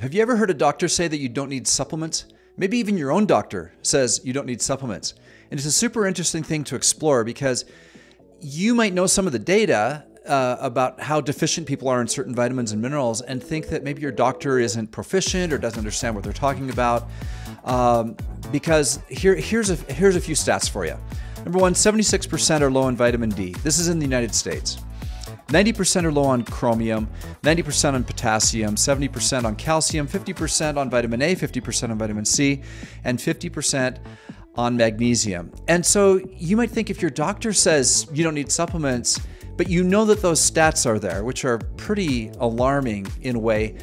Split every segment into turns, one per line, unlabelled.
Have you ever heard a doctor say that you don't need supplements? Maybe even your own doctor says you don't need supplements. And it's a super interesting thing to explore because you might know some of the data about how deficient people are in certain vitamins and minerals and think that maybe your doctor isn't proficient or doesn't understand what they're talking about. Because here's a few stats for you. Number one, 76% are low in vitamin D. This is in the United States. 90% are low on chromium, 90% on potassium, 70% on calcium, 50% on vitamin A, 50% on vitamin C, and 50% on magnesium. And so you might think if your doctor says you don't need supplements, but you know that those stats are there, which are pretty alarming in a way,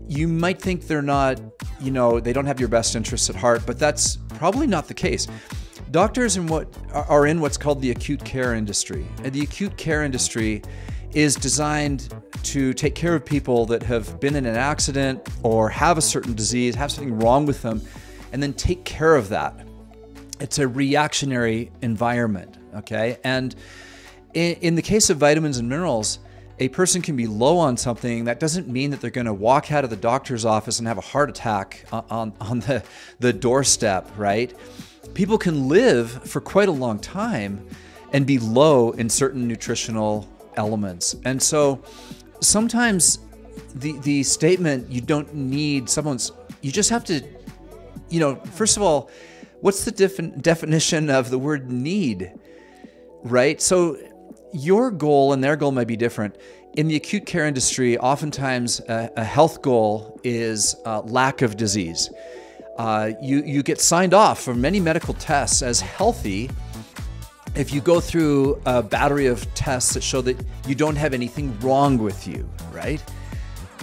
you might think they're not, they don't have your best interests at heart, but that's probably not the case. Doctors are in what's called the acute care industry. And the acute care industry is designed to take care of people that have been in an accident or have a certain disease, have something wrong with them, and then take care of that. It's a reactionary environment, okay? And in the case of vitamins and minerals, a person can be low on something. That doesn't mean that they're going to walk out of the doctor's office and have a heart attack on the doorstep, right? People can live for quite a long time and be low in certain nutritional elements. And so sometimes the statement, you don't need supplements, you just have to, first of all, what's the definition of the word need, right? So your goal and their goal might be different. In the acute care industry, oftentimes a health goal is lack of disease. You get signed off for many medical tests as healthy if you go through a battery of tests that show that you don't have anything wrong with you, right?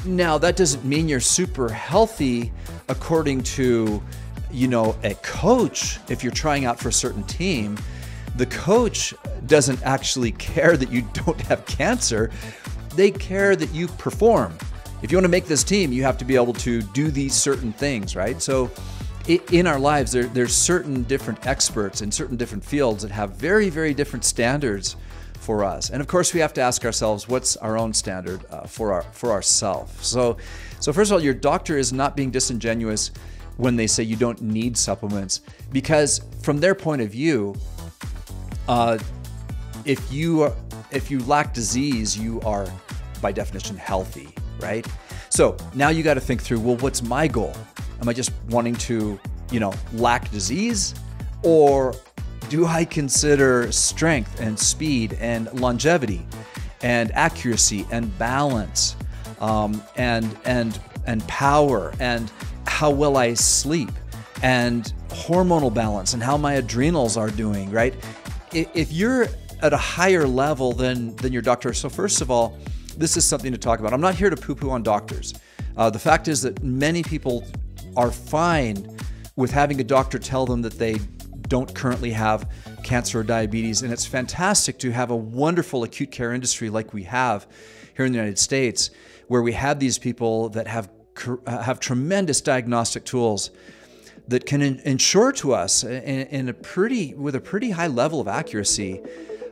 Now, that doesn't mean you're super healthy according to, a coach. If you're trying out for a certain team, the coach doesn't actually care that you don't have cancer. They care that you perform. If you want to make this team, you have to be able to do these certain things, right? So in our lives, there's certain different experts in certain different fields that have very, very different standards for us. And of course, we have to ask ourselves, what's our own standard for ourselves? So first of all, your doctor is not being disingenuous when they say you don't need supplements, because from their point of view, if you lack disease, you are by definition healthy, right? So now you got to think through, well, what's my goal? Am I just wanting to, lack disease? Or do I consider strength and speed and longevity and accuracy and balance and power and how well I sleep and hormonal balance and how my adrenals are doing, right? If you're at a higher level than your doctor, so first of all, this is something to talk about. I'm not here to poo-poo on doctors. The fact is that many people are fine with having a doctor tell them that they don't currently have cancer or diabetes. And it's fantastic to have a wonderful acute care industry like we have here in the United States, where we have these people that have tremendous diagnostic tools that can ensure to us with a pretty high level of accuracy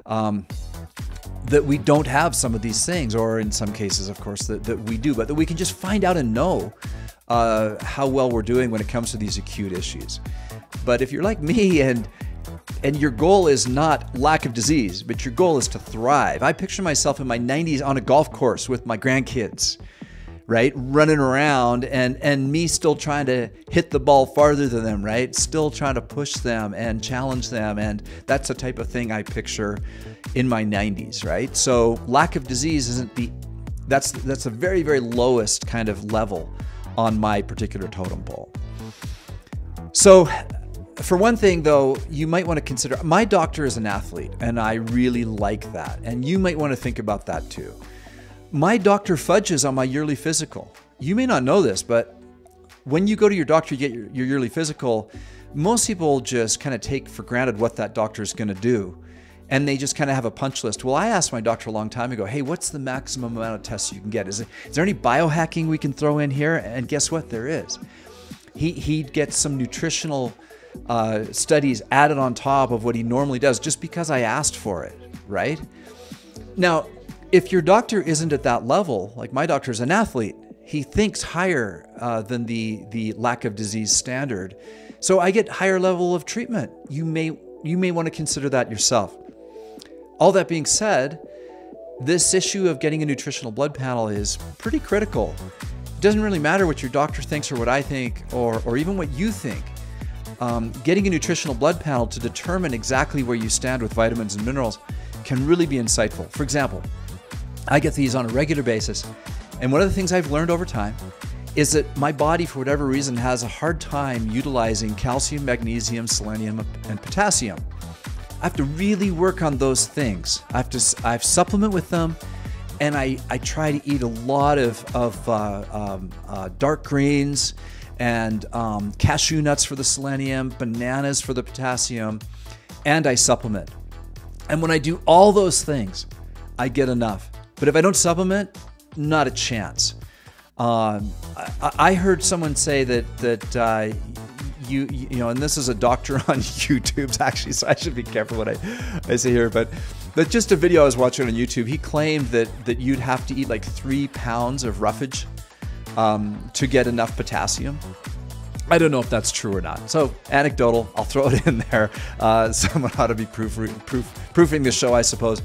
that we don't have some of these things, or in some cases, of course, that we do, but that we can just find out and know how well we're doing when it comes to these acute issues. But if you're like me and your goal is not lack of disease, but your goal is to thrive. I picture myself in my 90s on a golf course with my grandkids, right? Running around and me still trying to hit the ball farther than them, right? Still trying to push them and challenge them. And that's the type of thing I picture in my 90s, right? So lack of disease that's the very, very lowest kind of level on my particular totem pole. So for one thing though, you might want to consider, my doctor is an athlete and I really like that. And you might want to think about that too. My doctor fudges on my yearly physical. You may not know this, but when you go to your doctor, you get your yearly physical, most people just kind of take for granted what that doctor is going to do. And they just kind of have a punch list. Well, I asked my doctor a long time ago, hey, what's the maximum amount of tests you can get? Is there any biohacking we can throw in here? And guess what? There is. He gets some nutritional studies added on top of what he normally does just because I asked for it, right? Now, if your doctor isn't at that level, like my doctor is an athlete, he thinks higher than the lack of disease standard. So I get higher level of treatment. You may want to consider that yourself. All that being said, this issue of getting a nutritional blood panel is pretty critical. It doesn't really matter what your doctor thinks or what I think or even what you think. Getting a nutritional blood panel to determine exactly where you stand with vitamins and minerals can really be insightful. For example, I get these on a regular basis, and one of the things I've learned over time is that my body, for whatever reason, has a hard time utilizing calcium, magnesium, selenium, and potassium. I have to really work on those things. I have supplement with them, and I try to eat a lot of dark greens and cashew nuts for the selenium, bananas for the potassium, and I supplement. And when I do all those things, I get enough. But if I don't supplement, not a chance. I heard someone say that you know, and this is a doctor on YouTube actually, so I should be careful what I say here, but just a video I was watching on YouTube, he claimed that you'd have to eat like 3 pounds of roughage to get enough potassium. I don't know if that's true or not. So anecdotal, I'll throw it in there. Someone ought to be proofing the show, I suppose.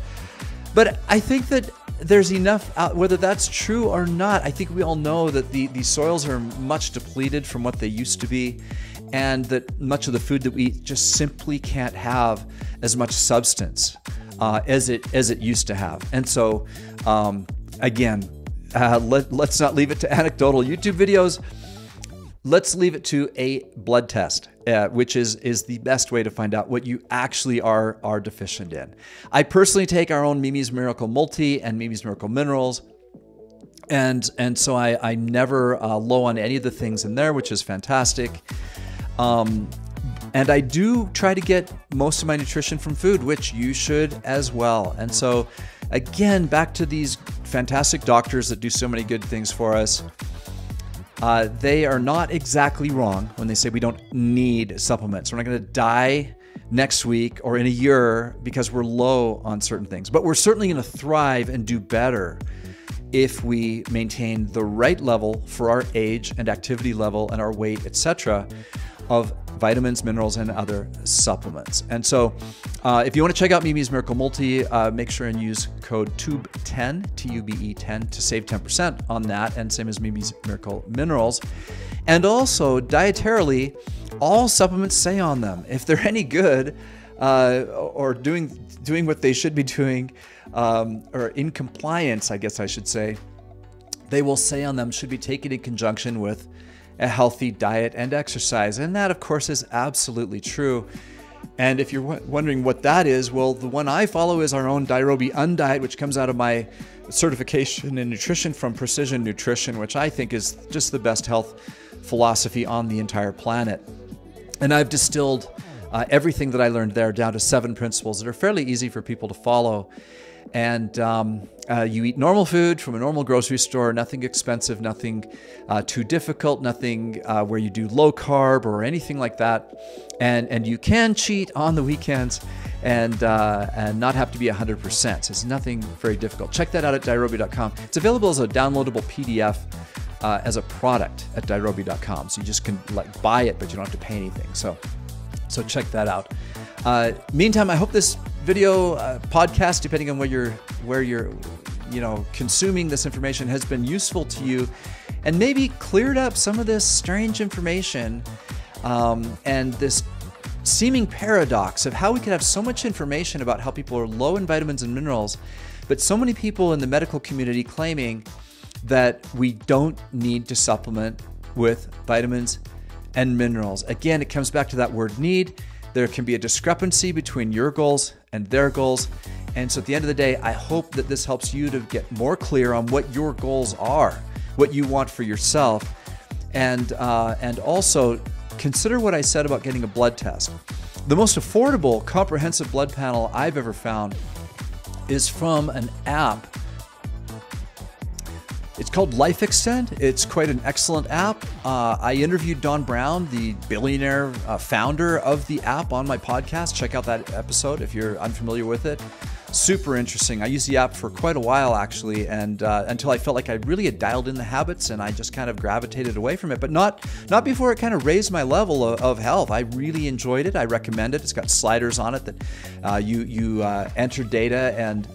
But I think that there's enough, whether that's true or not, I think we all know that the soils are much depleted from what they used to be, and that much of the food that we eat just simply can't have as much substance as it used to have. And so, again, let's not leave it to anecdotal YouTube videos. Let's leave it to a blood test, which is the best way to find out what you actually are deficient in. I personally take our own Mimi's Miracle Multi and Mimi's Miracle Minerals, and so I'm never low on any of the things in there, which is fantastic. And I do try to get most of my nutrition from food, which you should as well. And so, again, back to these fantastic doctors that do so many good things for us. They are not exactly wrong when they say we don't need supplements. We're not going to die next week or in a year because we're low on certain things. But we're certainly going to thrive and do better if we maintain the right level for our age and activity level and our weight, etc., of vitamins, minerals, and other supplements. And so if you want to check out Mimi's Miracle Multi, make sure and use code TUBE10, T-U-B-E 10, to save 10% on that, and same as Mimi's Miracle Minerals. And also, dietarily, all supplements say on them, if they're any good or doing what they should be doing, or in compliance, I guess I should say, they will say on them should be taken in conjunction with a healthy diet and exercise. And that, of course, is absolutely true. And if you're wondering what that is, well, the one I follow is our own Diarobi Undiet, which comes out of my certification in nutrition from Precision Nutrition, which I think is just the best health philosophy on the entire planet. And I've distilled everything that I learned there down to 7 principles that are fairly easy for people to follow. And you eat normal food from a normal grocery store, nothing expensive, nothing too difficult, nothing where you do low carb or anything like that. And you can cheat on the weekends and not have to be 100%. So it's nothing very difficult. Check that out at diarobi.com. It's available as a downloadable PDF as a product at diarobi.com. So you just can buy it, but you don't have to pay anything. So check that out. Meantime, I hope this video podcast, depending on where you're consuming this information, has been useful to you and maybe cleared up some of this strange information and this seeming paradox of how we could have so much information about how people are low in vitamins and minerals, but so many people in the medical community claiming that we don't need to supplement with vitamins and minerals. Again, it comes back to that word need. There can be a discrepancy between your goals and their goals. And so at the end of the day, I hope that this helps you to get more clear on what your goals are, what you want for yourself. And also consider what I said about getting a blood test. The most affordable, comprehensive blood panel I've ever found is from an app It's called Life Extend. It's quite an excellent app. I interviewed Don Brown, the billionaire founder of the app, on my podcast. Check out that episode if you're unfamiliar with it. Super interesting. I used the app for quite a while, actually, and until I felt like I really had dialed in the habits, and I just kind of gravitated away from it, but not before it kind of raised my level of health. I really enjoyed it. I recommend it. It's got sliders on it that you enter data and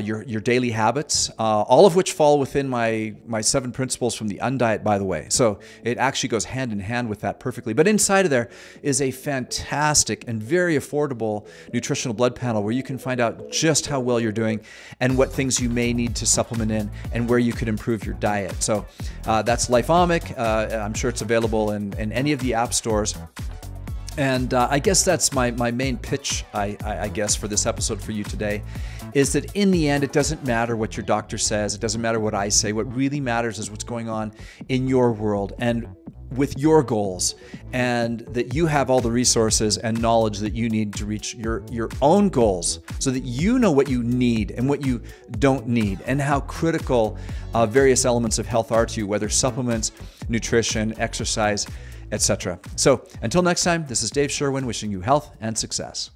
your daily habits, all of which fall within my 7 principles from the Undiet, by the way. So it actually goes hand in hand with that perfectly. But inside of there is a fantastic and very affordable nutritional blood panel where you can find out just how well you're doing and what things you may need to supplement in and where you could improve your diet. So that's Lifeomic. I'm sure it's available in any of the app stores. And I guess that's my main pitch, I guess, for this episode for you today, is that in the end, it doesn't matter what your doctor says. It doesn't matter what I say. What really matters is what's going on in your world and with your goals, and that you have all the resources and knowledge that you need to reach your own goals, so that you know what you need and what you don't need, and how critical various elements of health are to you, whether supplements, nutrition, exercise, etc. So until next time, this is Dave Sherwin wishing you health and success.